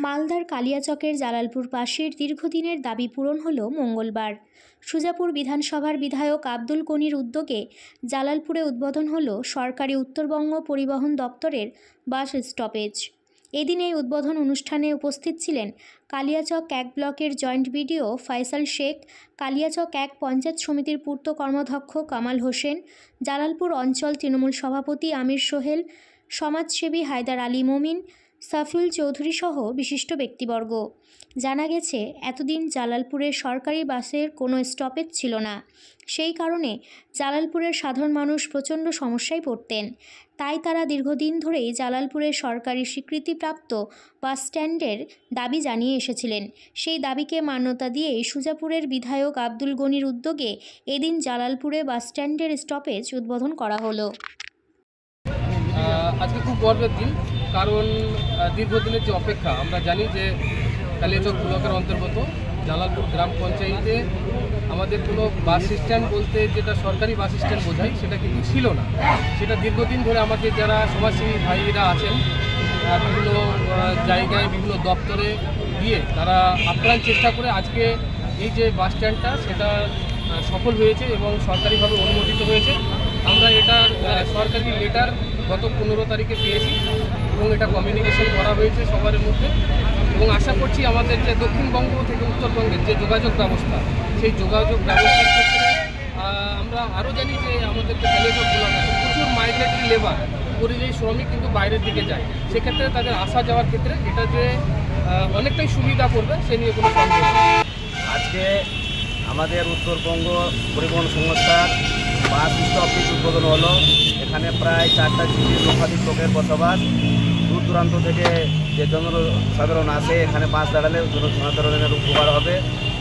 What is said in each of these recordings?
মালদার কালিয়াচকের জালালপুর পাশের দীর্ঘদিনের দাবি পূরণ হলো মঙ্গলবার। সুজাপুর বিধানসভার বিধায়ক আব্দুল গনির উদ্যোগে জালালপুরে উদ্বোধন হলো সরকারি উত্তরবঙ্গ পরিবহন দপ্তরের বাস স্টপেজ। এদিন এই উদ্বোধন অনুষ্ঠানে উপস্থিত ছিলেন কালিয়াচক 1 ব্লকের জয়েন্ট বিডিও ফয়সাল শেখ, কালিয়াচক 1 পঞ্চায়েত সমিতির পূর্ত কর্মাধ্যক্ষ কামাল হোসেন, জালালপুর অঞ্চল তৃণমূল সভাপতি আমির সোহেল, সমাজসেবী হায়দার আলী মমিন, সাফিউল চৌধুরী সহ বিশিষ্ট ব্যক্তিবর্গ। জানা গেছে, এতদিন জালালপুরে সরকারি বাসের কোনো স্টপেজ ছিল না। সেই কারণে জালালপুরের সাধারণ মানুষ প্রচণ্ড সমস্যায় পড়তেন। তাই তারা দীর্ঘদিন ধরেই জালালপুরের সরকারি স্বীকৃতিপ্রাপ্ত বাস স্ট্যান্ডের দাবি জানিয়ে এসেছিলেন। সেই দাবিকে মান্যতা দিয়েই সুজাপুরের বিধায়ক আব্দুল গনির উদ্যোগে এদিন জালালপুরে বাস স্ট্যান্ডের স্টপেজ উদ্বোধন করা হলো। আজকে খুব গর্বের দিন, কারণ দীর্ঘদিনের যে অপেক্ষা, আমরা জানি যে কালিয়াচক ব্লকের অন্তর্গত জালালপুর গ্রাম পঞ্চায়েতে আমাদের কোনো বাস স্ট্যান্ড বলতে যেটা সরকারি বাস স্ট্যান্ড বোঝায় সেটা কিন্তু ছিল না। সেটা দীর্ঘদিন ধরে আমাদের যারা সমাজসেবী ভাইরা আছেন বিভিন্ন জায়গায় বিভিন্ন দপ্তরে গিয়ে তারা আপ্রাণ চেষ্টা করে আজকে এই যে বাস স্ট্যান্ডটা সেটা সফল হয়েছে এবং সরকারিভাবে অনুমোদিত হয়েছে। আমরা এটার সরকারি লেটার গত 15 তারিখে পেয়েছি এবং এটা কমিউনিকেশন করা হয়েছে সবার মধ্যে, এবং আশা করছি আমাদের যে দক্ষিণবঙ্গ থেকে উত্তরবঙ্গের যে যোগাযোগ ব্যবস্থা, সেই যোগাযোগ ব্যবস্থার ক্ষেত্রে আমরা আরও জানি যে আমাদের যে কালিয়াচক ব্লক আছে প্রচুর মাইগ্রেটরি লেবার, পরিযায়ী শ্রমিক কিন্তু বাইরের দিকে যায়। সেক্ষেত্রে তাদের আসা যাওয়ার ক্ষেত্রে এটা যে অনেকটাই সুবিধা করবে সে নিয়ে কোনো সন্দেহ নেই। আজকে আমাদের উত্তরবঙ্গ পরিবহন সংস্থার বাস স্টপেজ উদ্বোধন হলো। এখানে প্রায় 4টা জিপির লক্ষাধিক লোকের বসবাস। দূর দূরান্ত থেকে যে জনসাধারণ আসে এখানে বাস দাঁড়ালে জনসাধারণের উপকার হবে।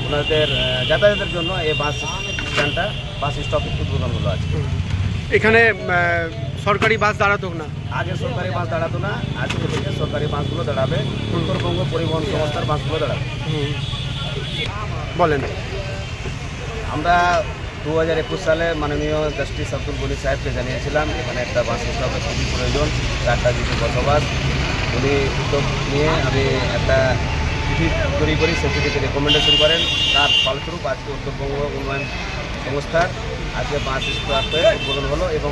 ওনাদের যাতায়াতের জন্য এই বাস স্ট্যান্ডটা বাস স্টপেজ উদ্বোধন হলো আজকে। এখানে সরকারি বাস দাঁড়াতো না, আগে সরকারি বাস দাঁড়াতো না, আজকে থেকে সরকারি বাসগুলো দাঁড়াবে, উত্তরবঙ্গ পরিবহন সংস্থার বাসগুলো দাঁড়াবে। বলেন, আমরা 2021 সালে মাননীয় জাস্টিস আব্দুল গনি সাহেবকে জানিয়েছিলাম এখানে একটা বাস স্টপের খুবই প্রয়োজন, 4টা জিপি বসবাস। উনি উদ্যোগ নিয়ে আমি একটা চিঠি তৈরি করি, সেই চিঠিকে রেকমেন্ডেশন করেন। তার ফলস্বরূপ আজকে উত্তরবঙ্গ উন্নয়ন সংস্থার আজকে বাস স্টপের উদ্বোধন হলো এবং